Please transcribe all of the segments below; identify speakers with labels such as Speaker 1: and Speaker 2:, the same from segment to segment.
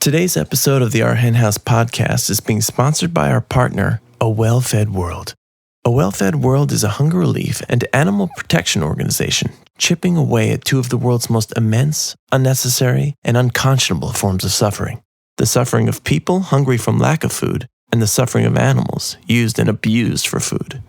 Speaker 1: Today's episode of the Our Hen House podcast is being sponsored by our partner, A Well-Fed World. A Well-Fed World is a hunger relief and animal protection organization chipping away at two of the world's most immense, unnecessary, and unconscionable forms of suffering. The suffering of people hungry from lack of food, and the suffering of animals used and abused for food.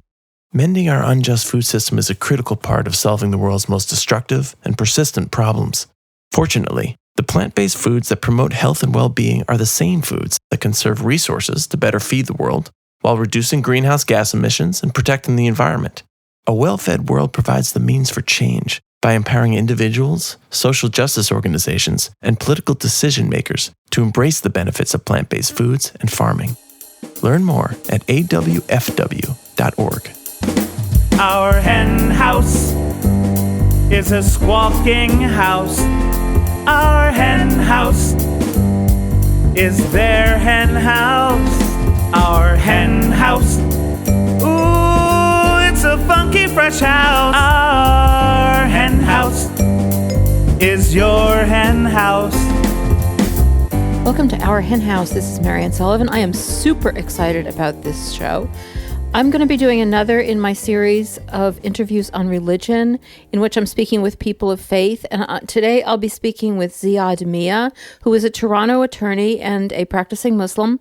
Speaker 1: Mending our unjust food system is a critical part of solving the world's most destructive and persistent problems. Fortunately, the plant-based foods that promote health and well-being are the same foods that conserve resources to better feed the world, while reducing greenhouse gas emissions and protecting the environment. A well-fed world provides the means for change by empowering individuals, social justice organizations, and political decision-makers to embrace the benefits of plant-based foods and farming. Learn more at awfw.org.
Speaker 2: Our hen house is a squawking house. Our hen house is their hen house. Our hen house, ooh, it's a funky fresh house. Our hen house is your hen house.
Speaker 3: Welcome to Our Hen House. This is Mariann Sullivan. I am super excited about this show. I'm going to be doing another in my series of interviews on religion, in which I'm speaking with people of faith. And today I'll be speaking with Ziyaad, who is a Toronto attorney and a practicing Muslim.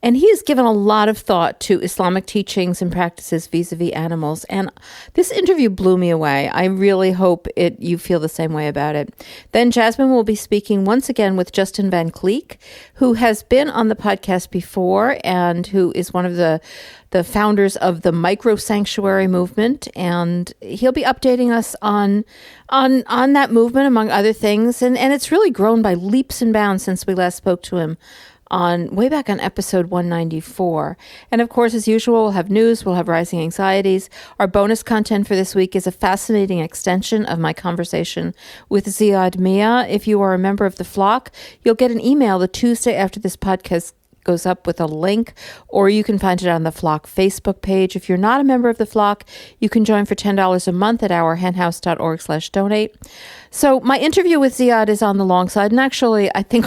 Speaker 3: And he has given a lot of thought to Islamic teachings and practices vis-a-vis animals. And this interview blew me away. I really hope you feel the same way about it. Then Jasmine will be speaking once again with Justin Van Kleeck, who has been on the podcast before and who is one of the founders of the micro sanctuary movement. And he'll be updating us on that movement, among other things. And it's really grown by leaps and bounds since we last spoke to him way back on episode 194. And of course, as usual, we'll have news, we'll have Rising Anxieties. Our bonus content for this week is a fascinating extension of my conversation with Ziyaad. If you are a member of the flock, you'll get an email the Tuesday after this podcast goes up with a link, or you can find it on the Flock Facebook page. If you're not a member of the Flock, you can join for $10 a month at ourhenhouse.org/donate. So my interview with Ziyaad is on the long side, and actually I think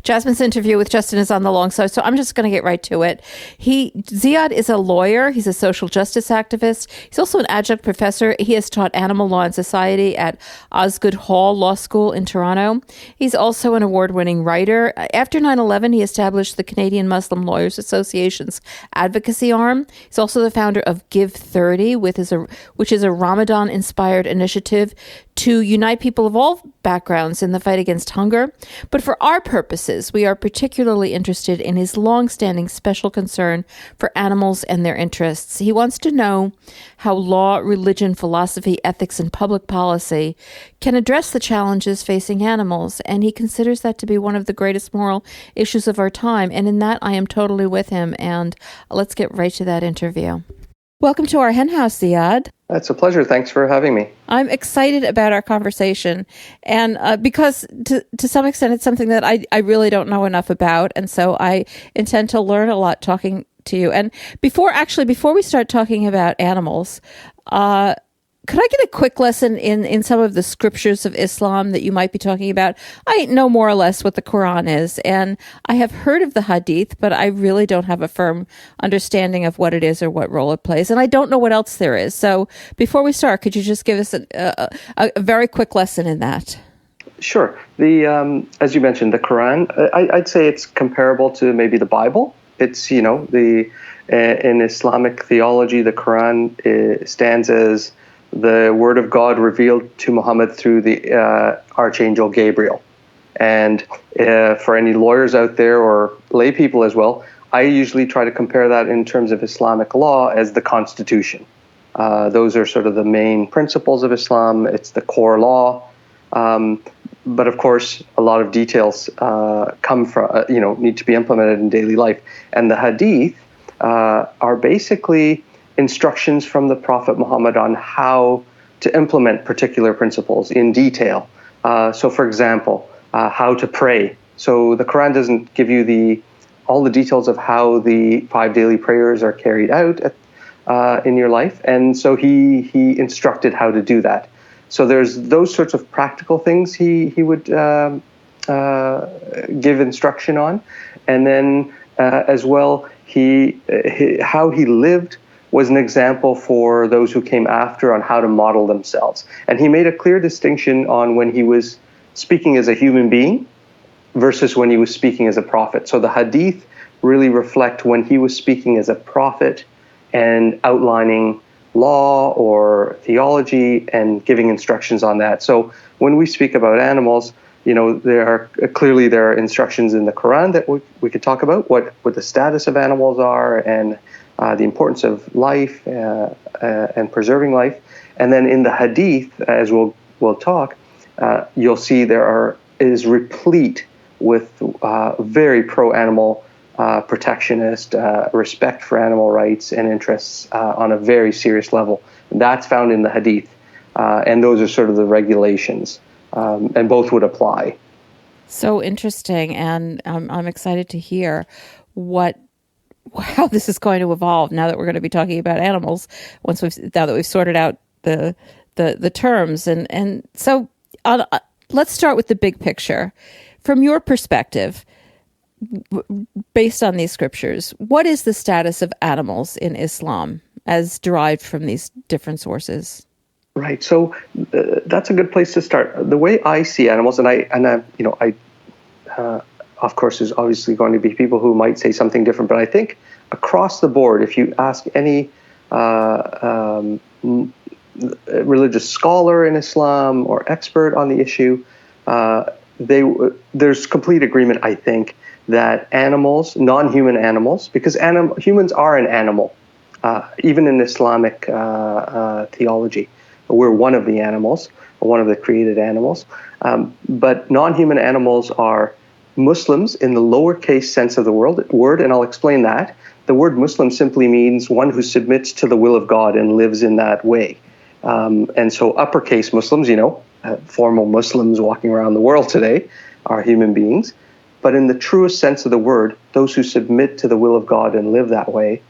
Speaker 3: Jasmine's interview with Justin is on the long side, so I'm just going to get right to it. Ziyaad is a lawyer. He's a social justice activist. He's also an adjunct professor. He has taught animal law and society at Osgoode Hall Law School in Toronto. He's also an award-winning writer. After 9/11, he established the Canadian Muslim Lawyers Association's advocacy arm. He's also the founder of Give 30, which is a Ramadan-inspired initiative to unite people of all backgrounds in the fight against hunger. But for our purposes, we are particularly interested in his long-standing special concern for animals and their interests. He wants to know how law, religion, philosophy, ethics, and public policy can address the challenges facing animals, and he considers that to be one of the greatest moral issues of our time. And in that, I am totally with him, and let's get right to that interview. Welcome to Our Hen House, Ziyaad.
Speaker 4: It's a pleasure. Thanks for having me.
Speaker 3: I'm excited about our conversation, and because to some extent it's something that I really don't know enough about, and so I intend to learn a lot talking to you. And before we start talking about animals, could I get a quick lesson in some of the scriptures of Islam that you might be talking about? I know more or less what the Quran is, and I have heard of the Hadith, but I really don't have a firm understanding of what it is or what role it plays, and I don't know what else there is. So before we start, could you just give us a very quick lesson in that?
Speaker 4: Sure. As you mentioned, the Quran, I'd say it's comparable to maybe the Bible. It's, in Islamic theology, the Quran stands as the word of God revealed to Muhammad through the Archangel Gabriel. And for any lawyers out there or lay people as well, I usually try to compare that in terms of Islamic law as the Constitution. Those are sort of the main principles of Islam. It's the core law. But of course, a lot of details need to be implemented in daily life. And the Hadith are basically instructions from the Prophet Muhammad on how to implement particular principles in detail. So, for example, how to pray. So the Quran doesn't give you all the details of how the 5 daily prayers are carried out in your life, and so he instructed how to do that. So there's those sorts of practical things he would give instruction on, and then as well, how he lived was an example for those who came after on how to model themselves. And he made a clear distinction on when he was speaking as a human being versus when he was speaking as a prophet. So the hadith really reflect when he was speaking as a prophet and outlining law or theology and giving instructions on that. So when we speak about animals, there are instructions in the Quran that we could talk about, what the status of animals are and the importance of life and preserving life. And then in the hadith, as we'll talk, you'll see is replete with very pro-animal protectionist respect for animal rights and interests on a very serious level. That's found in the hadith, and those are sort of the regulations, and both would apply.
Speaker 3: So interesting, and I'm excited to hear how this is going to evolve now that we're going to be talking about animals now that we've sorted out the terms. And so let's start with the big picture. From your perspective, based on these scriptures, what is the status of animals in Islam as derived from these different sources?
Speaker 4: Right. So that's a good place to start. The way I see animals, and I of course, there's obviously going to be people who might say something different, but I think across the board, if you ask any religious scholar in Islam or expert on the issue, there's complete agreement, I think, that animals, non-human animals, because humans are an animal, even in Islamic theology, we're one of the animals, one of the created animals, but non-human animals are Muslims in the lowercase sense of the word, and I'll explain that. The word Muslim simply means one who submits to the will of God and lives in that way. And so uppercase Muslims, formal Muslims walking around the world today are human beings. But in the truest sense of the word, those who submit to the will of God and live that way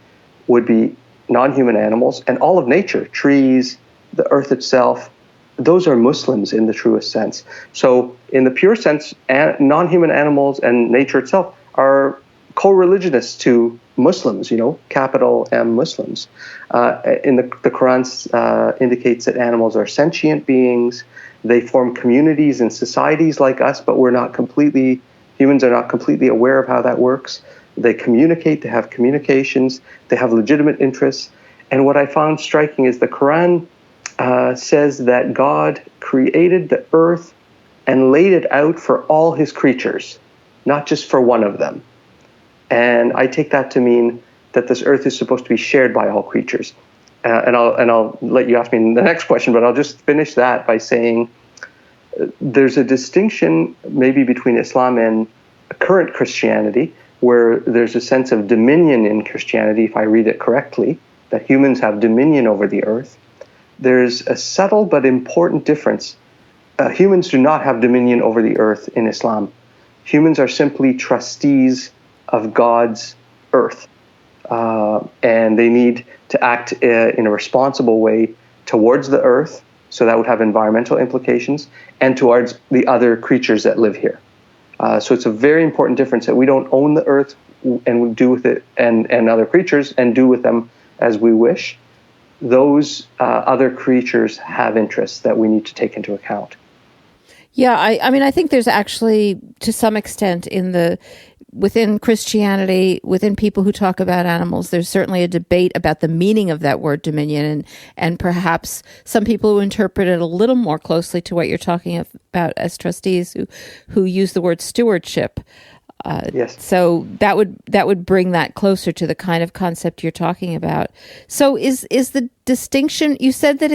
Speaker 4: would be non-human animals, and all of nature, trees, the earth itself, those are Muslims in the truest sense. So in the pure sense, non-human animals and nature itself are co-religionists to Muslims, capital M Muslims. In the Quran indicates that animals are sentient beings. They form communities and societies like us, but humans are not completely aware of how that works. They communicate, they have communications, they have legitimate interests. And what I found striking is the Quran says that God created the earth and laid it out for all his creatures, not just for one of them. And I take that to mean that this earth is supposed to be shared by all creatures. And I'll let you ask me the next question, but I'll just finish that by saying there's a distinction maybe between Islam and current Christianity, where there's a sense of dominion in Christianity, if I read it correctly, that humans have dominion over the earth. There's a subtle but important difference. Humans do not have dominion over the earth in Islam. Humans are simply trustees of God's earth. And they need to act in a responsible way towards the earth, so that would have environmental implications, and towards the other creatures that live here. So it's a very important difference that we don't own the earth and do with it and other creatures and do with them as we wish. Those other creatures have interests that we need to take into account.
Speaker 3: Yeah, I think there's actually, to some extent, within Christianity, within people who talk about animals, there's certainly a debate about the meaning of that word dominion, and perhaps some people who interpret it a little more closely to what you're talking about as trustees who use the word stewardship.
Speaker 4: Yes.
Speaker 3: So that would bring that closer to the kind of concept you're talking about. So is the distinction, you said that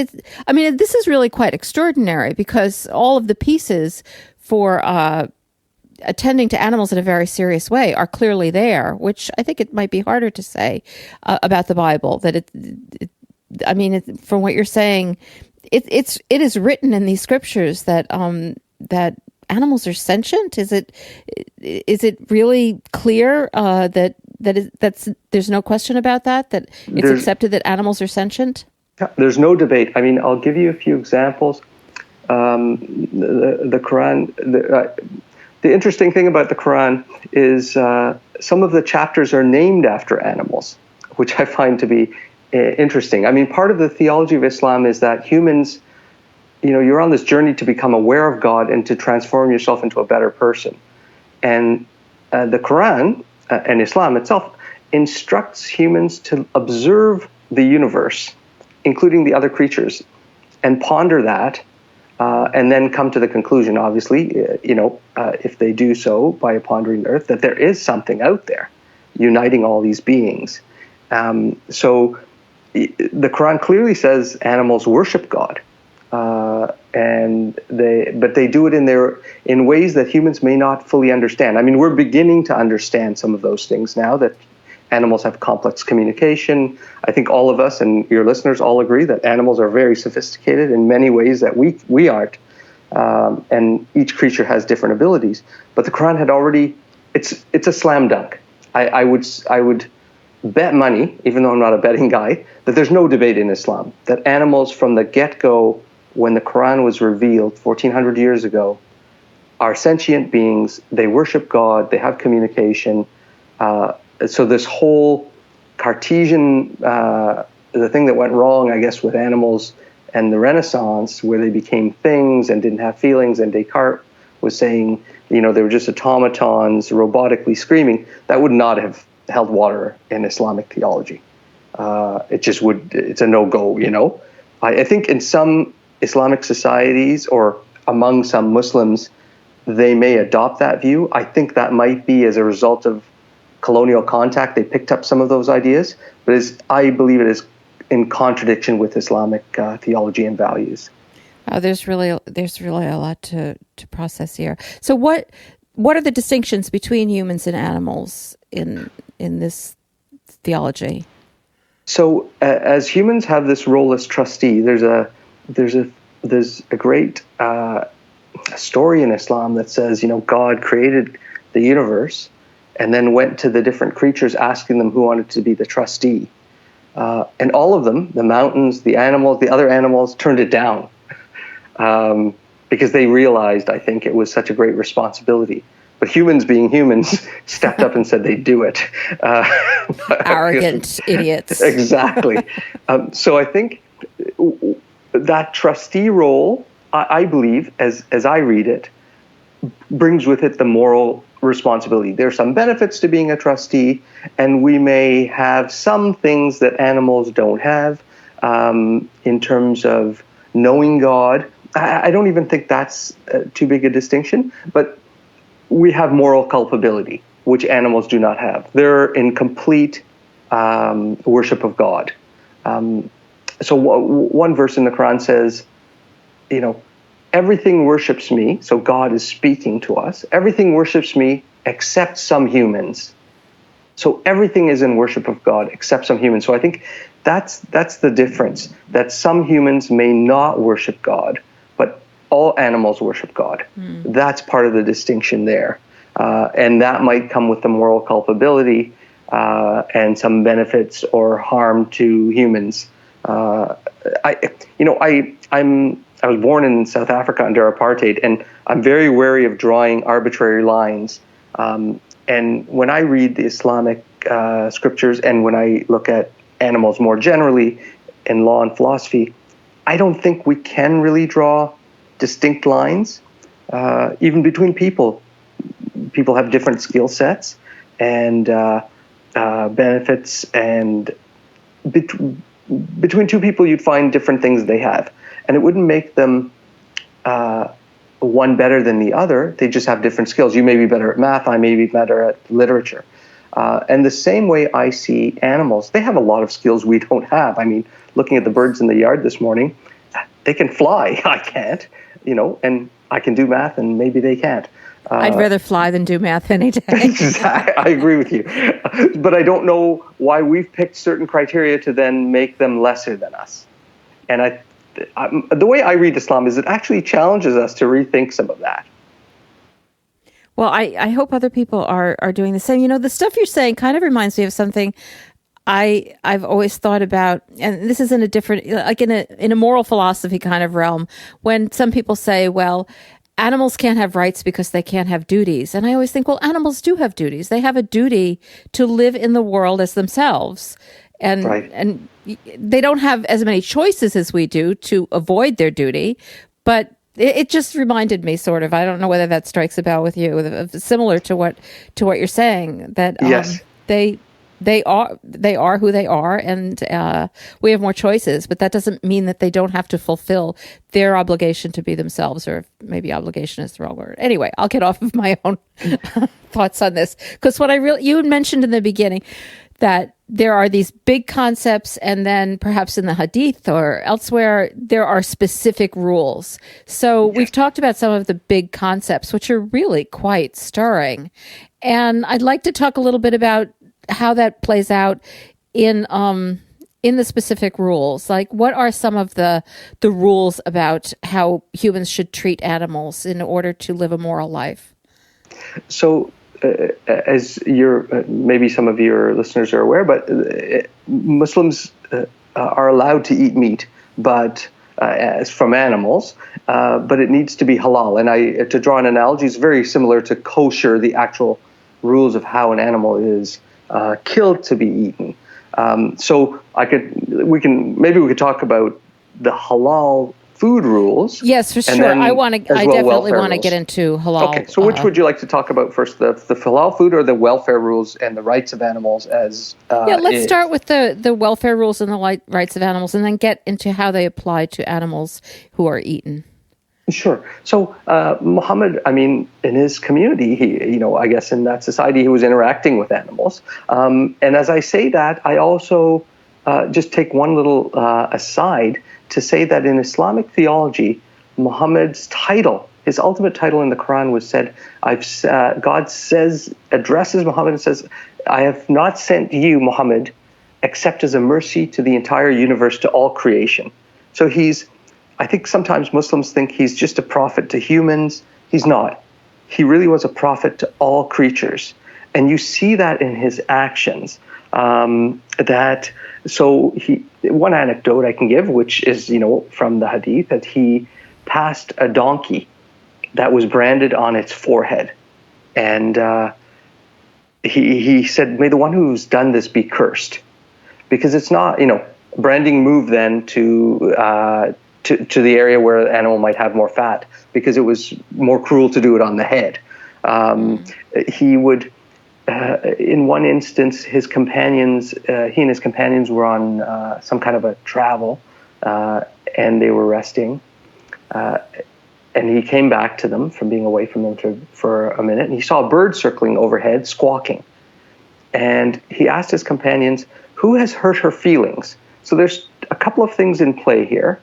Speaker 3: this is really quite extraordinary, because all of the pieces for attending to animals in a very serious way are clearly there, which I think it might be harder to say about the Bible. That from what you're saying, it is written in these scriptures that animals are sentient. Is it really clear that's there's no question about that it's accepted that animals are sentient?
Speaker 4: There's no debate. I'll give you a few examples. The Quran. The interesting thing about the Quran is some of the chapters are named after animals, which I find to be interesting. I mean, part of the theology of Islam is that humans, you're on this journey to become aware of God and to transform yourself into a better person. And the Quran and Islam itself instructs humans to observe the universe, including the other creatures, and ponder that, and then come to the conclusion, obviously, if they do so by pondering the earth, that there is something out there uniting all these beings. So the Quran clearly says animals worship God, but they do it in ways that humans may not fully understand. I mean, we're beginning to understand some of those things now, that animals have complex communication. I think all of us and your listeners all agree that animals are very sophisticated in many ways that we aren't. And each creature has different abilities. But the Quran had already, it's a slam dunk. I would bet money, even though I'm not a betting guy, that there's no debate in Islam, that animals from the get-go, when the Quran was revealed 1,400 years ago, are sentient beings. They worship God. They have communication. So this whole Cartesian, the thing that went wrong, I guess, with animals and the Renaissance, where they became things and didn't have feelings, and Descartes was saying, they were just automatons robotically screaming, that would not have held water in Islamic theology. It's a no-go, I think in some Islamic societies or among some Muslims, they may adopt that view. I think that might be as a result of colonial contact. They picked up some of those ideas, but I believe it is in contradiction with Islamic theology and values.
Speaker 3: There's really a lot to process here. So what are the distinctions between humans and animals in this theology? So
Speaker 4: as humans have this role as trustee, there's a great story in Islam that says, God created the universe and then went to the different creatures asking them who wanted to be the trustee. And all of them, the mountains, the animals, the other animals, turned it down because they realized, I think, it was such a great responsibility. But humans, being humans, stepped up and said they'd do it.
Speaker 3: Arrogant idiots.
Speaker 4: Exactly. So I think that trustee role, I believe, as I read it, brings with it the moral responsibility. There are some benefits to being a trustee, and we may have some things that animals don't have in terms of knowing God. I don't even think that's too big a distinction, but we have moral culpability, which animals do not have. They're in complete worship of God. So one verse in the Quran says, everything worships me. So God is speaking to us. Everything worships me except some humans. So everything is in worship of God except some humans. So I think that's the difference, that some humans may not worship God, but all animals worship God. That's part of the distinction there. And that might come with the moral culpability and some benefits or harm to humans. I was born in South Africa under apartheid, and I'm very wary of drawing arbitrary lines. And when I read the Islamic scriptures and when I look at animals more generally in law and philosophy, I don't think we can really draw distinct lines, even between people. People have different skill sets and benefits, and between two people, you'd find different things they have. And it wouldn't make them one better than the other. They just have different skills. You may be better at math. I may be better at literature. And the same way I see animals, they have a lot of skills we don't have. I mean, looking at the birds in the yard this morning, they can fly. I can't, and I can do math and maybe they can't.
Speaker 3: I'd rather fly than do math any day.
Speaker 4: Exactly. I agree with you. But I don't know why we've picked certain criteria to then make them lesser than us. And the way I read Islam is it actually challenges us to rethink some of that.
Speaker 3: Well, I hope other people are doing the same. The stuff you're saying kind of reminds me of something I've always thought about, and this is in a different, like in a moral philosophy kind of realm, when some people say, well, animals can't have rights because they can't have duties. And I always think, well, animals do have duties. They have a duty to live in the world as themselves. And they don't have as many choices as we do to avoid their duty. But it just reminded me, sort of, I don't know whether that strikes a bell with you, similar to what you're saying, that
Speaker 4: Yes.
Speaker 3: They are who they are, and we have more choices, but that doesn't mean that they don't have to fulfill their obligation to be themselves, or maybe obligation is the wrong word. Anyway, I'll get off of my own thoughts on this, because you had mentioned in the beginning that there are these big concepts, and then perhaps in the Hadith or elsewhere, there are specific rules. So we've talked about some of the big concepts, which are really quite stirring. And I'd like to talk a little bit about how that plays out in the specific rules. Like, what are some of the rules about how humans should treat animals in order to live a moral life?
Speaker 4: So, as maybe some of your listeners are aware, but Muslims are allowed to eat meat, but as from animals, but it needs to be halal. And to draw an analogy, it's very similar to kosher, the actual rules of how an animal is killed to be eaten. So we could talk about the halal food rules.
Speaker 3: Yes, for sure. I definitely want to get into halal.
Speaker 4: Okay, so which would you like to talk about first, the halal food or the welfare rules and the rights of animals? Let's
Speaker 3: start with the welfare rules and the rights of animals, and then get into how they apply to animals who are eaten.
Speaker 4: Sure. So Muhammad, in his community, I guess in that society, he was interacting with animals. And as I say that, I also just take one little aside to say that in Islamic theology, Muhammad's title, his ultimate title in the Quran was said, God addresses Muhammad and says, I have not sent you, Muhammad, except as a mercy to the entire universe, to all creation. So I think sometimes Muslims think he's just a prophet to humans. He's not. He really was a prophet to all creatures. And you see that in his actions. One anecdote I can give, which is, from the Hadith, that he passed a donkey that was branded on its forehead. And he said, may the one who's done this be cursed. Because it's not, branding moved then to the area where the animal might have more fat, because it was more cruel to do it on the head. He would, in one instance, he and his companions were on some kind of a travel, and they were resting. And he came back to them from being away from them for a minute, and he saw a bird circling overhead, squawking. And he asked his companions, who has hurt her feelings? So there's a couple of things in play here.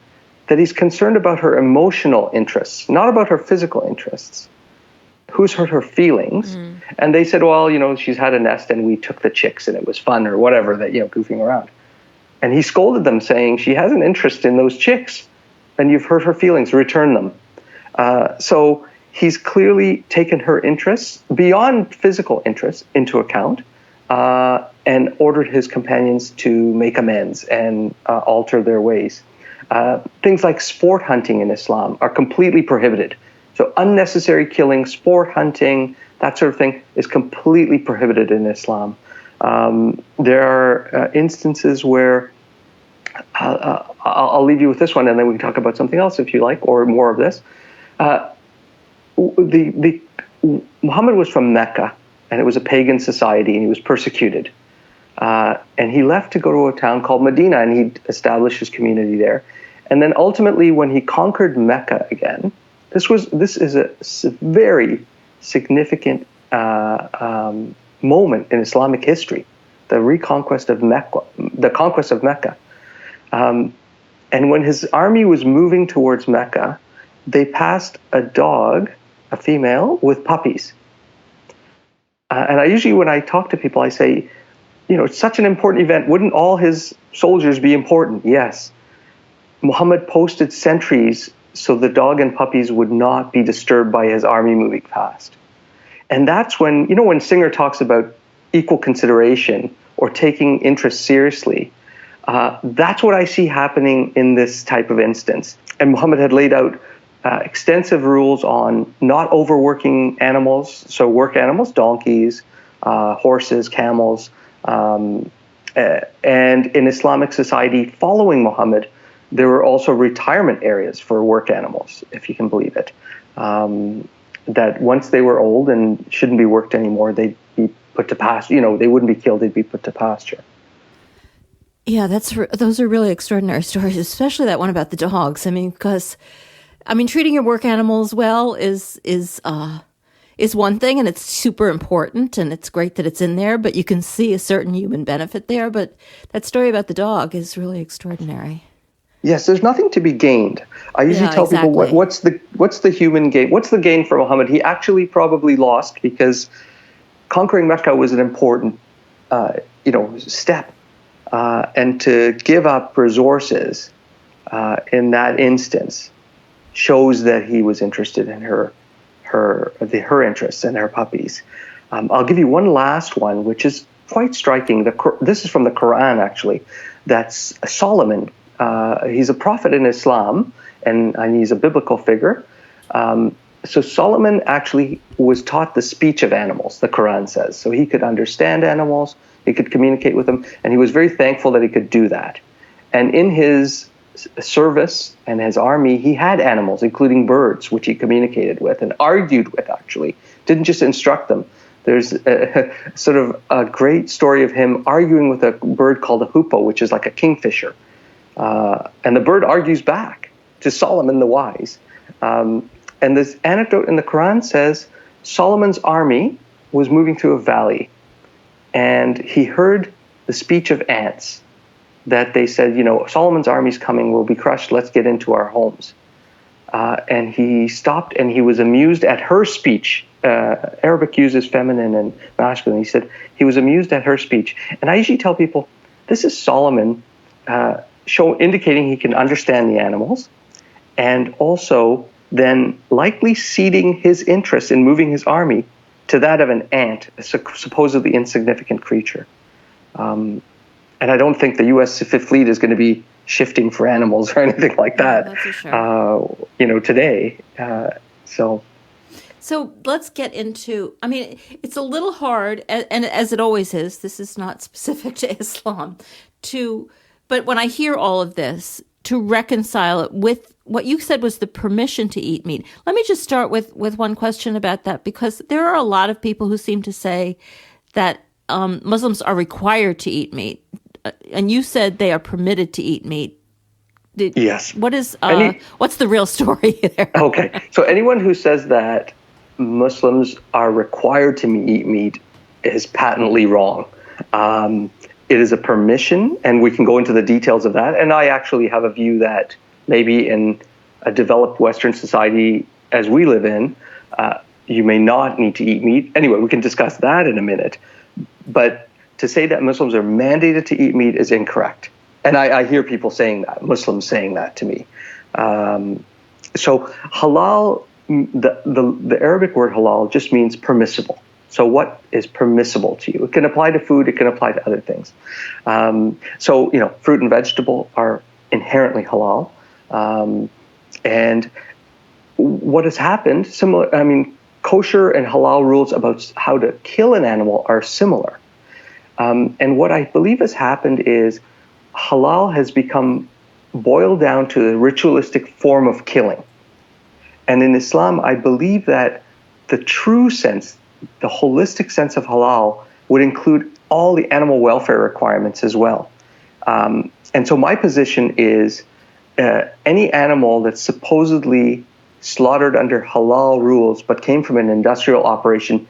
Speaker 4: That he's concerned about her emotional interests, not about her physical interests. Who's hurt her feelings? And they said, well, she's had a nest and we took the chicks and it was fun, or whatever, that, goofing around. And he scolded them, saying, she has an interest in those chicks and you've hurt her feelings, return them. So he's clearly taken her interests beyond physical interests into account, and ordered his companions to make amends and alter their ways. Things like sport hunting in Islam are completely prohibited. So unnecessary killing, sport hunting, that sort of thing is completely prohibited in Islam. There are instances where, I'll leave you with this one and then we can talk about something else if you like, or more of this. Muhammad was from Mecca, and it was a pagan society, and he was persecuted. And he left to go to a town called Medina, and he established his community there. And then ultimately, when he conquered Mecca again, this is a very significant moment in Islamic history, the reconquest of Mecca, the conquest of Mecca. And when his army was moving towards Mecca, they passed a dog, a female, with puppies. And I usually, when I talk to people, I say, it's such an important event. Wouldn't all his soldiers be important? Yes. Muhammad posted sentries so the dog and puppies would not be disturbed by his army moving past. And that's when, when Singer talks about equal consideration or taking interest seriously, that's what I see happening in this type of instance. And Muhammad had laid out extensive rules on not overworking animals, so work animals, donkeys, horses, camels, and in Islamic society following Muhammad, there were also retirement areas for work animals, if you can believe it. That once they were old and shouldn't be worked anymore, they'd be put to pasture. They wouldn't be killed; they'd be put to pasture.
Speaker 3: Yeah, those are really extraordinary stories, especially that one about the dogs. Because treating your work animals well is one thing, and it's super important, and it's great that it's in there. But you can see a certain human benefit there. But that story about the dog is really extraordinary.
Speaker 4: Yes, there's nothing to be gained. I usually tell people, what's the human gain? What's the gain for Muhammad? He actually probably lost because conquering Mecca was an important, step, and to give up resources in that instance shows that he was interested in her interests and her puppies. I'll give you one last one, which is quite striking. This is from the Quran, actually. That's Solomon. He's a prophet in Islam, and he's a biblical figure. So Solomon actually was taught the speech of animals, the Quran says. So he could understand animals, he could communicate with them, and he was very thankful that he could do that. And in his service and his army, he had animals, including birds, which he communicated with and argued with, actually. Didn't just instruct them. There's sort of a great story of him arguing with a bird called a hoopoe, which is like a kingfisher. And the bird argues back to Solomon the wise. And this anecdote in the Quran says Solomon's army was moving through a valley, and he heard the speech of ants that they said, Solomon's army's coming, we'll be crushed, let's get into our homes. And he stopped, and he was amused at her speech. Arabic uses feminine and masculine. He said he was amused at her speech. And I usually tell people, this is Solomon indicating he can understand the animals, and also then likely ceding his interest in moving his army to that of an ant, a supposedly insignificant creature. And I don't think the U.S. Fifth Fleet is going to be shifting for animals or anything like that.
Speaker 3: That's for sure.
Speaker 4: Today.
Speaker 3: So let's get into, it's a little hard, and as it always is, this is not specific to Islam, but when I hear all of this, to reconcile it with what you said was the permission to eat meat. Let me just start with one question about that, because there are a lot of people who seem to say that Muslims are required to eat meat. And you said they are permitted to eat meat.
Speaker 4: Yes.
Speaker 3: What's the real story there?
Speaker 4: Okay. So anyone who says that Muslims are required to eat meat is patently wrong. It is a permission, and we can go into the details of that. And I actually have a view that maybe in a developed Western society as we live in, you may not need to eat meat. Anyway, we can discuss that in a minute. But to say that Muslims are mandated to eat meat is incorrect. And I hear people saying that, Muslims saying that to me. So halal, the Arabic word halal just means permissible. So what is permissible to you? It can apply to food. It can apply to other things. Fruit and vegetable are inherently halal. And what has happened, kosher and halal rules about how to kill an animal are similar. And what I believe has happened is halal has become boiled down to the ritualistic form of killing. And in Islam, I believe that the true sense, the holistic sense of halal would include all the animal welfare requirements as well. And so my position is any animal that's supposedly slaughtered under halal rules but came from an industrial operation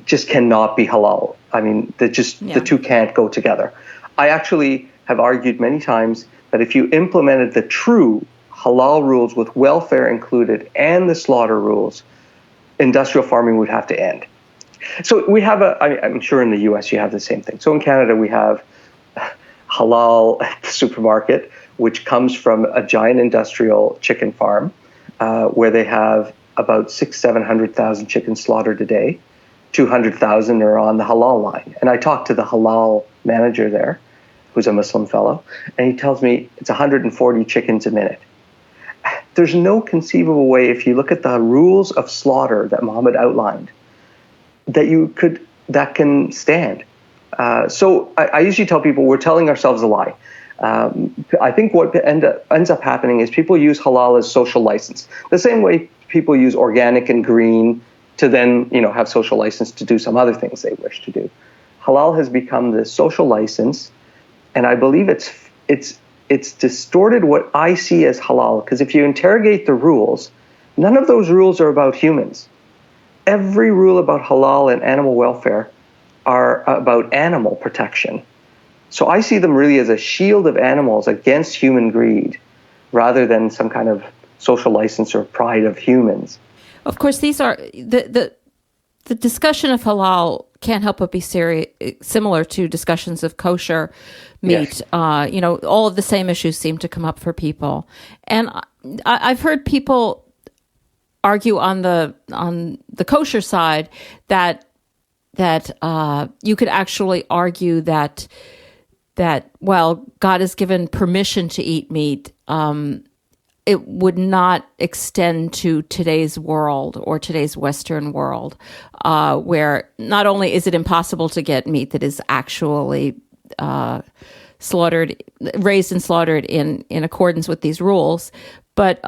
Speaker 4: just cannot be halal. The two can't go together. I actually have argued many times that if you implemented the true halal rules with welfare included and the slaughter rules, industrial farming would have to end. So we have I'm sure in the US you have the same thing. So in Canada we have halal at the supermarket, which comes from a giant industrial chicken farm where they have about 700,000 chickens slaughtered a day. 200,000 are on the halal line. And I talked to the halal manager there, who's a Muslim fellow, and he tells me it's 140 chickens a minute. there's no conceivable way, if you look at the rules of slaughter that Muhammad outlined, that can stand. So I usually tell people we're telling ourselves a lie. I think what ends up happening is people use halal as social license. The same way people use organic and green to then, have social license to do some other things they wish to do. Halal has become the social license, and I believe it's distorted what I see as halal, because if you interrogate the rules, none of those rules are about humans. Every rule about halal and animal welfare are about animal protection. So I see them really as a shield of animals against human greed, rather than some kind of social license or pride of humans.
Speaker 3: Of course, these are the discussion of halal can't help but be similar to discussions of kosher meat. Yes. All of the same issues seem to come up for people, and I've heard people argue on the kosher side that you could actually argue that well, God has given permission to eat meat. It would not extend to today's world or today's Western world, where not only is it impossible to get meat that is actually raised and slaughtered in accordance with these rules, but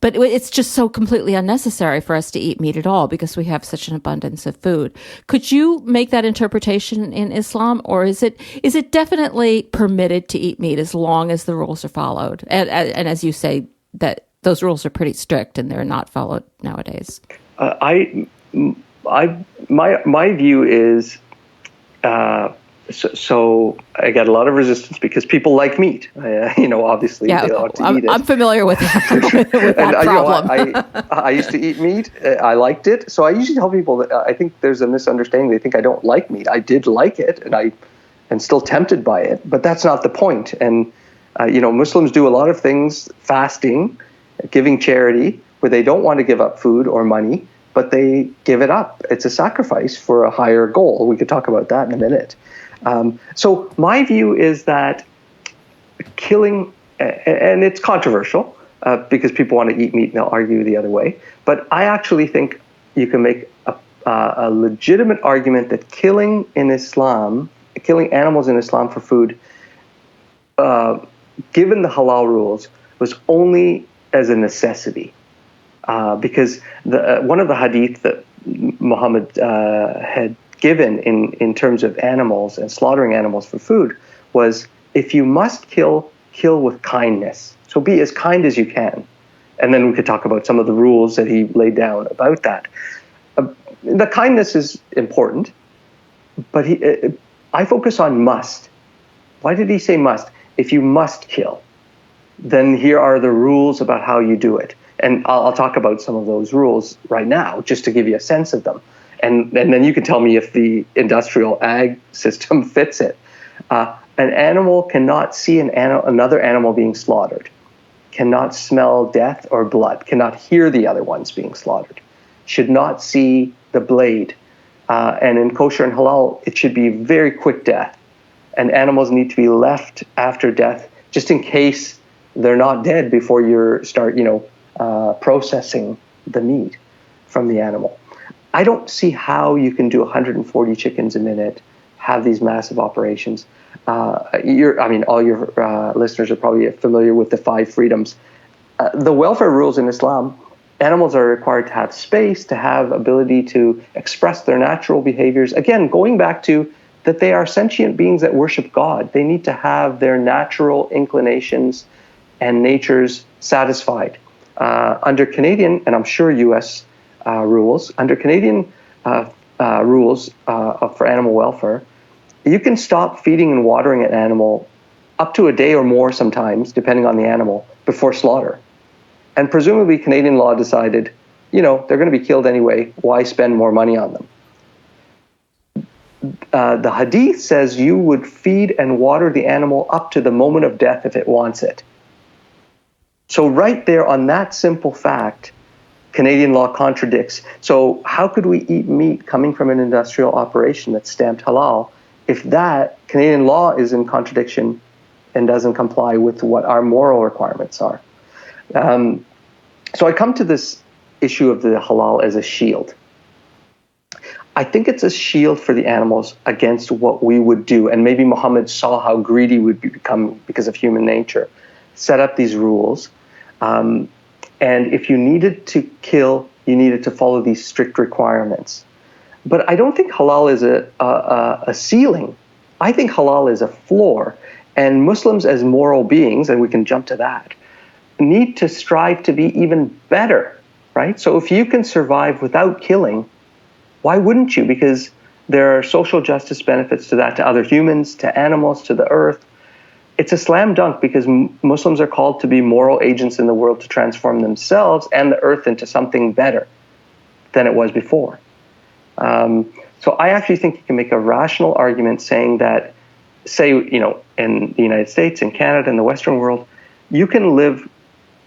Speaker 3: it's just so completely unnecessary for us to eat meat at all because we have such an abundance of food. Could you make that interpretation in Islam, or is it definitely permitted to eat meat as long as the rules are followed? And as you say, that those rules are pretty strict and they're not followed nowadays.
Speaker 4: My view is. So I get a lot of resistance because people like meat. Obviously they ought to eat it.
Speaker 3: I'm familiar with that problem.
Speaker 4: I used to eat meat. I liked it. So I usually tell people that I think there's a misunderstanding. They think I don't like meat. I did like it, and I am still tempted by it. But that's not the point. And Muslims do a lot of things, fasting, giving charity, where they don't want to give up food or money, but they give it up. It's a sacrifice for a higher goal. We could talk about that in a minute. So my view is that killing, and it's controversial because people want to eat meat and they'll argue the other way, but I actually think you can make a legitimate argument that killing animals in Islam for food, given the halal rules, was only as a necessity. Because one of the hadith that Muhammad had given in terms of animals and slaughtering animals for food was, if you must kill with kindness. So be as kind as you can. And then we could talk about some of the rules that he laid down about that. The kindness is important, but I focus on must. Why did he say must? If you must kill, then here are the rules about how you do it. And I'll talk about some of those rules right now, just to give you a sense of them. And then you can tell me if the industrial ag system fits it. An animal cannot see another animal being slaughtered, cannot smell death or blood, cannot hear the other ones being slaughtered, should not see the blade. And in kosher and halal, it should be very quick death. And animals need to be left after death, just in case they're not dead before you start, processing the meat from the animal. I don't see how you can do 140 chickens a minute, have these massive operations. All your listeners are probably familiar with the 5 freedoms. The welfare rules in Islam, animals are required to have space, to have ability to express their natural behaviors. Again, going back to that they are sentient beings that worship God. They need to have their natural inclinations and natures satisfied. Under Canadian, and I'm sure U.S. Rules, under Canadian rules for animal welfare, you can stop feeding and watering an animal up to a day or more sometimes, depending on the animal, before slaughter. And presumably Canadian law decided, they're going to be killed anyway, why spend more money on them? The hadith says you would feed and water the animal up to the moment of death if it wants it. So right there on that simple fact, Canadian law contradicts. So how could we eat meat coming from an industrial operation that's stamped halal if that Canadian law is in contradiction and doesn't comply with what our moral requirements are? So I come to this issue of the halal as a shield. I think it's a shield for the animals against what we would do. And maybe Muhammad saw how greedy we'd become because of human nature, set up these rules. And if you needed to kill, you needed to follow these strict requirements. But I don't think halal is a ceiling. I think halal is a floor. And Muslims as moral beings, and we can jump to that, need to strive to be even better, right? So if you can survive without killing, why wouldn't you? Because there are social justice benefits to that, to other humans, to animals, to the earth. It's a slam dunk because Muslims are called to be moral agents in the world to transform themselves and the earth into something better than it was before. So I actually think you can make a rational argument saying that, say, in the United States, in Canada, in the Western world, you can live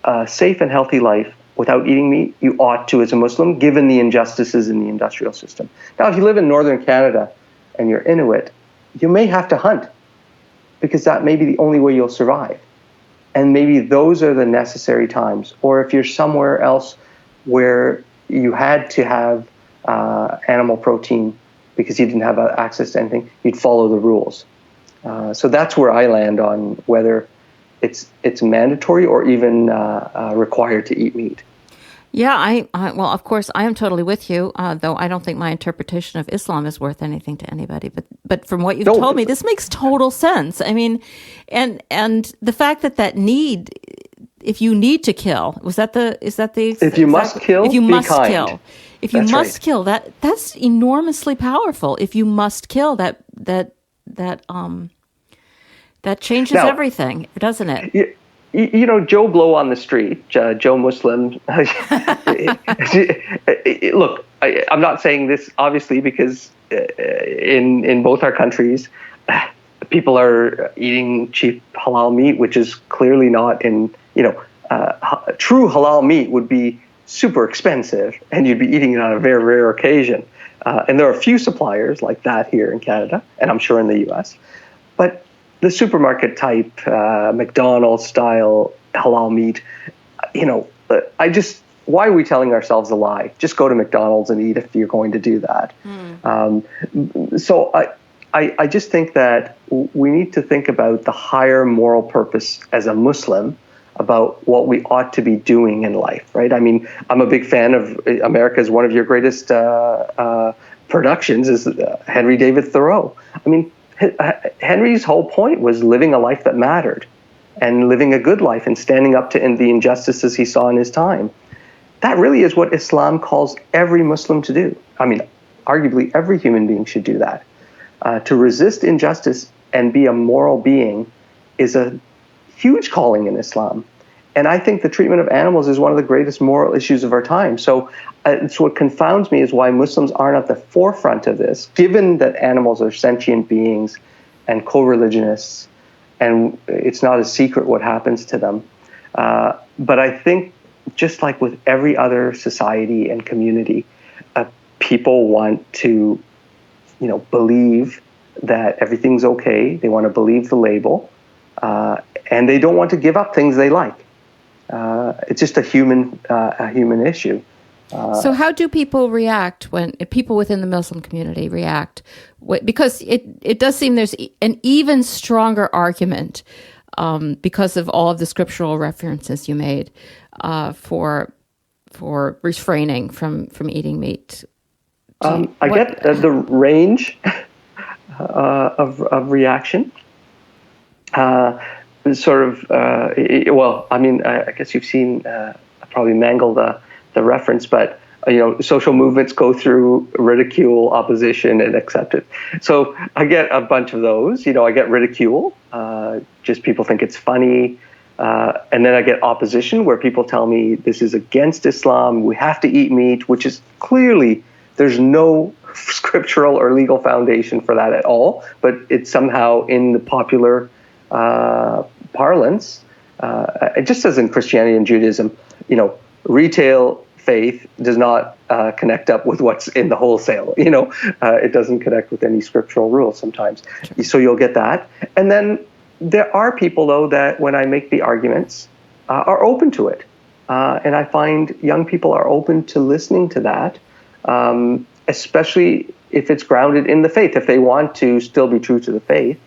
Speaker 4: a safe and healthy life without eating meat. You ought to as a Muslim, given the injustices in the industrial system. Now, if you live in northern Canada and you're Inuit, you may have to hunt because that may be the only way you'll survive. And maybe those are the necessary times. Or if you're somewhere else where you had to have animal protein because you didn't have access to anything, you'd follow the rules. So that's where I land on whether it's mandatory or even required to eat meat.
Speaker 3: Yeah, well, of course, I am totally with you, though I don't think my interpretation of Islam is worth anything to anybody. But from what you've told me, this makes total sense. I mean, and the fact that need, if you need to kill, if you must kill,
Speaker 4: if you must
Speaker 3: kill, that's enormously powerful. If you must kill, that changes everything, doesn't it?
Speaker 4: Joe Blow on the street, Joe Muslim. Look, I'm not saying this obviously because in both our countries, people are eating cheap halal meat, which is clearly not in, true halal meat would be super expensive and you'd be eating it on a very rare occasion. And there are a few suppliers like that here in Canada, and I'm sure in the US. But the supermarket type, McDonald's style halal meat, why are we telling ourselves a lie? Just go to McDonald's and eat if you're going to do that. So I just think that we need to think about the higher moral purpose as a Muslim about what we ought to be doing in life, right? I mean, I'm a big fan of America's one of your greatest productions is Henry David Thoreau. I mean, Henry's whole point was living a life that mattered and living a good life and standing up to the injustices he saw in his time. That really is what Islam calls every Muslim to do. I mean, arguably every human being should do that. To resist injustice and be a moral being is a huge calling in Islam. And I think the treatment of animals is one of the greatest moral issues of our time. So it's what confounds me is why Muslims aren't at the forefront of this, given that animals are sentient beings and co-religionists, and it's not a secret what happens to them. But I think just like with every other society and community, people want to, believe that everything's okay. They want to believe the label, and they don't want to give up things they like. It's just a human issue.
Speaker 3: So how do people react when people within the Muslim community react? Because it does seem there's an even stronger argument because of all of the scriptural references you made for refraining from eating meat.
Speaker 4: I get the range of reaction. I guess you've seen, I probably mangle the reference, but social movements go through ridicule, opposition, and acceptance. So I get a bunch of those. I get ridicule, just people think it's funny, and then I get opposition where people tell me this is against Islam, we have to eat meat, which is clearly there's no scriptural or legal foundation for that at all, but it's somehow in the popular parlance, just as in Christianity and Judaism, retail faith does not connect up with what's in the wholesale. It doesn't connect with any scriptural rules sometimes. Sure. So you'll get that. And then there are people, though, that when I make the arguments are open to it. And I find young people are open to listening to that, especially if it's grounded in the faith. If they want to still be true to the faith,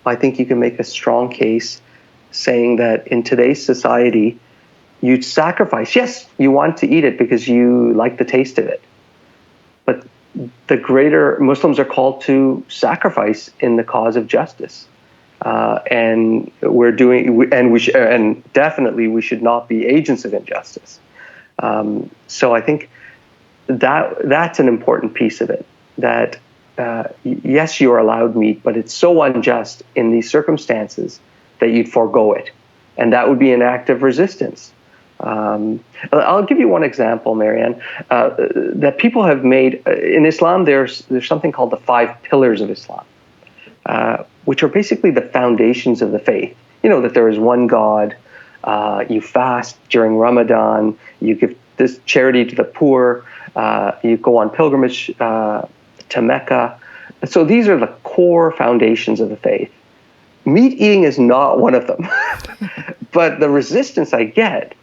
Speaker 4: I think you can make a strong case saying that in today's society, you'd sacrifice. Yes, you want to eat it because you like the taste of it. But the greater Muslims are called to sacrifice in the cause of justice. And we're doing, and definitely we should not be agents of injustice. So I think that's an important piece of it. That yes, you are allowed meat, but it's so unjust in these circumstances that you'd forego it, and that would be an act of resistance. I'll give you one example, Mariann, that people have made in Islam. There's something called the 5 pillars of Islam, which are basically the foundations of the faith. You know, that there is one God, you fast during Ramadan, you give this charity to the poor, you go on pilgrimage to Mecca. So these are the core foundations of the faith. Meat eating is not one of them. But the resistance I get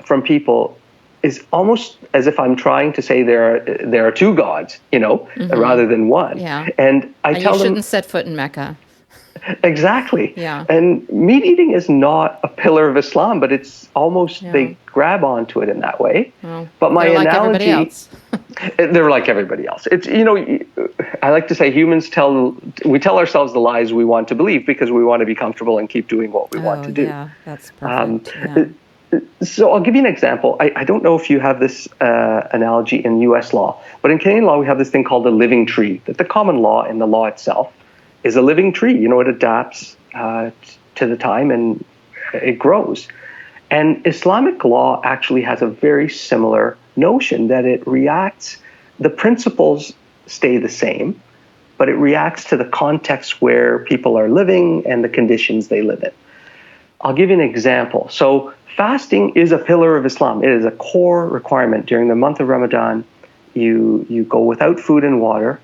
Speaker 4: from people is almost as if I'm trying to say there are 2 gods, rather than one.
Speaker 3: Yeah.
Speaker 4: And I tell
Speaker 3: them you
Speaker 4: them,
Speaker 3: shouldn't set foot in Mecca.
Speaker 4: Exactly.
Speaker 3: Yeah.
Speaker 4: And meat eating is not a pillar of Islam, but it's almost, they grab onto it in that way.
Speaker 3: Well,
Speaker 4: but my
Speaker 3: like
Speaker 4: analogy,
Speaker 3: everybody else.
Speaker 4: they're like everybody else. It's, I like to say we tell ourselves the lies we want to believe because we want to be comfortable and keep doing what we want to do.
Speaker 3: Yeah, that's perfect.
Speaker 4: So I'll give you an example. I don't know if you have this analogy in U.S. law, but in Canadian law, we have this thing called the living tree, that the common law and the law itself is a living tree. It adapts to the time and it grows. And Islamic law actually has a very similar notion that it reacts, the principles stay the same, but it reacts to the context where people are living and the conditions they live in. I'll give you an example. So fasting is a pillar of Islam. It is a core requirement. During the month of Ramadan, you go without food and water.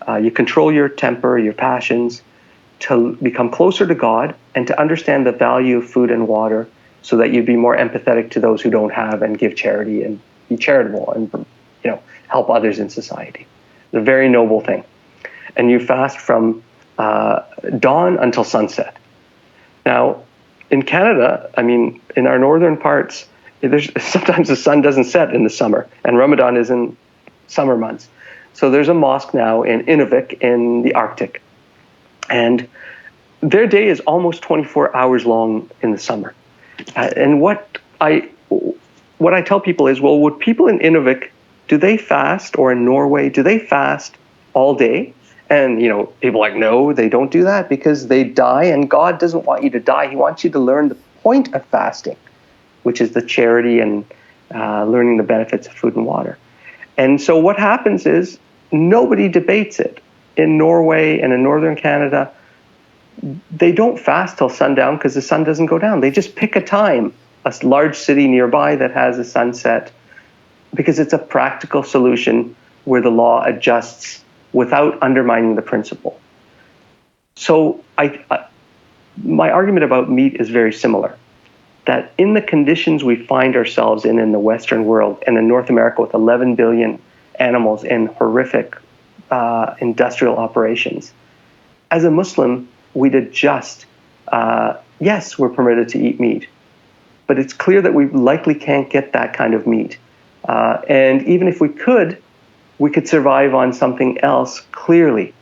Speaker 4: You control your temper, your passions, to become closer to God and to understand the value of food and water so that you'd be more empathetic to those who don't have and give charity and be charitable and help others in society. It's a very noble thing. And you fast from dawn until sunset. Now, in Canada, in our northern parts, sometimes the sun doesn't set in the summer, and Ramadan is in summer months. So there's a mosque now in Inuvik in the Arctic, and their day is almost 24 hours long in the summer. And what I tell people is, well, would people in Inuvik, do they fast, or in Norway, do they fast all day? And, people are like, no, they don't do that because they die, and God doesn't want you to die. He wants you to learn the point of fasting, which is the charity and learning the benefits of food and water. And so what happens is nobody debates it. In Norway and in northern Canada, they don't fast till sundown because the sun doesn't go down. They just pick a time, a large city nearby that has a sunset, because it's a practical solution where the law adjusts without undermining the principle. So my argument about meat is very similar, that in the conditions we find ourselves in the Western world and in North America with 11 billion animals in horrific industrial operations, as a Muslim, we'd adjust. Yes, we're permitted to eat meat, but it's clear that we likely can't get that kind of meat. And even if we could survive on something else, clearly.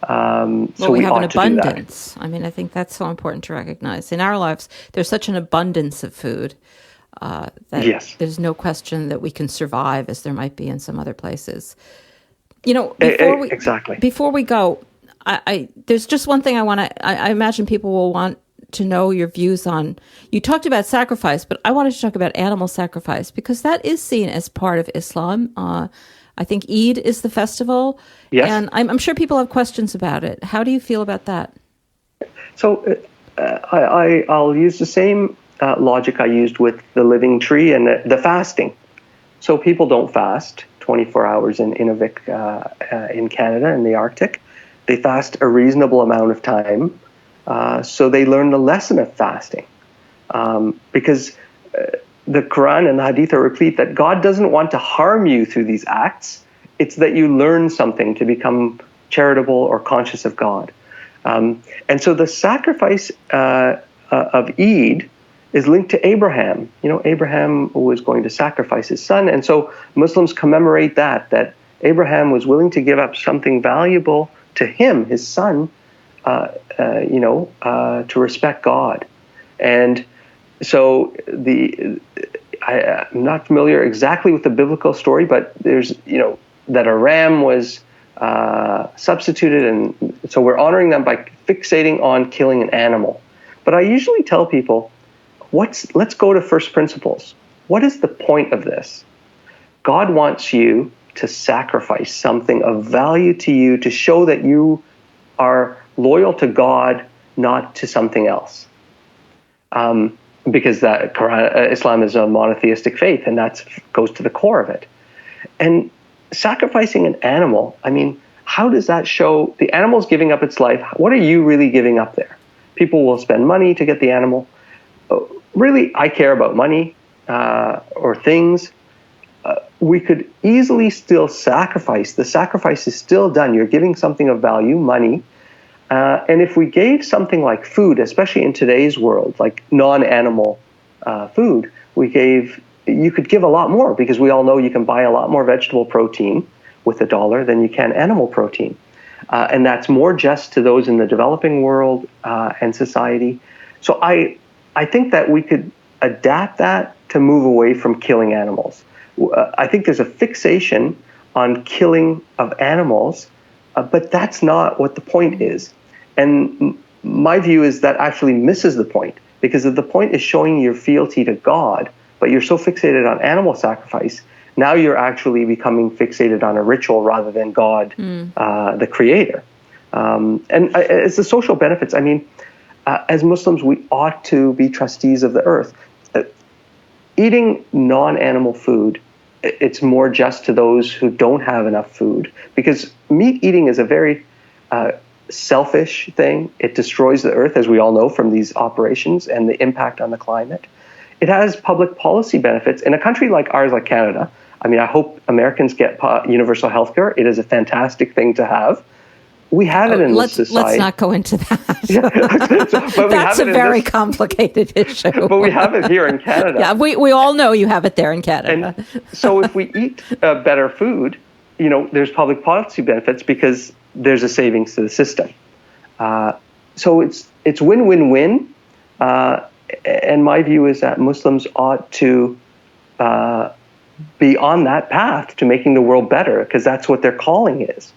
Speaker 3: So we have an abundance. I think that's so important to recognize. In our lives, there's such an abundance of food that there's no question that we can survive as there might be in some other places. Before we go, there's just one thing I imagine people will want to know your views on. You talked about sacrifice, but I wanted to talk about animal sacrifice because that is seen as part of Islam. I think Eid is the festival, and I'm sure people have questions about it. How do you feel about that?
Speaker 4: So I'll use the same logic I used with the living tree and the fasting. So people don't fast 24 hours in Inuvik in Canada in the Arctic. They fast a reasonable amount of time, so they learn the lesson of fasting. Because the Quran and the Hadith are replete that God doesn't want to harm you through these acts. It's that you learn something to become charitable or conscious of God. And so the sacrifice of Eid is linked to Abraham. Abraham was going to sacrifice his son. And so Muslims commemorate that Abraham was willing to give up something valuable to him, his son, to respect God. And so I'm not familiar exactly with the biblical story, but there's, that a ram was substituted, and so we're honoring them by fixating on killing an animal. But I usually tell people, let's go to first principles. What is the point of this? God wants you to sacrifice something of value to you to show that you are loyal to God, not to something else. Because Islam is a monotheistic faith, and that goes to the core of it. And sacrificing an animal, how does that show the animal's giving up its life? What are you really giving up there? People will spend money to get the animal. Really, I care about money or things. We could easily still sacrifice. The sacrifice is still done. You're giving something of value, money. And if we gave something like food, especially in today's world, like non-animal food, you could give a lot more, because we all know you can buy a lot more vegetable protein with $1 than you can animal protein. And that's more just to those in the developing world and society. So I think that we could adapt that to move away from killing animals. I think there's a fixation on killing of animals, but that's not what the point is. And my view is that actually misses the point, because if the point is showing your fealty to God, but you're so fixated on animal sacrifice, now you're actually becoming fixated on a ritual rather than God, the creator. And it's the social benefits. As Muslims, we ought to be trustees of the earth. Eating non-animal food, it's more just to those who don't have enough food, because meat eating is a very selfish thing. It destroys the earth, as we all know from these operations and the impact on the climate. It has public policy benefits. In a country like ours, like Canada, I hope Americans get universal health care. It is a fantastic thing to have. We have it in this society.
Speaker 3: Let's not go into that.
Speaker 4: But
Speaker 3: that's a very complicated issue.
Speaker 4: But we have it here in Canada.
Speaker 3: Yeah, we all know you have it there in Canada.
Speaker 4: And so if we eat better food, there's public policy benefits because there's a savings to the system. So it's win-win-win. And my view is that Muslims ought to be on that path to making the world better, because that's what their calling is.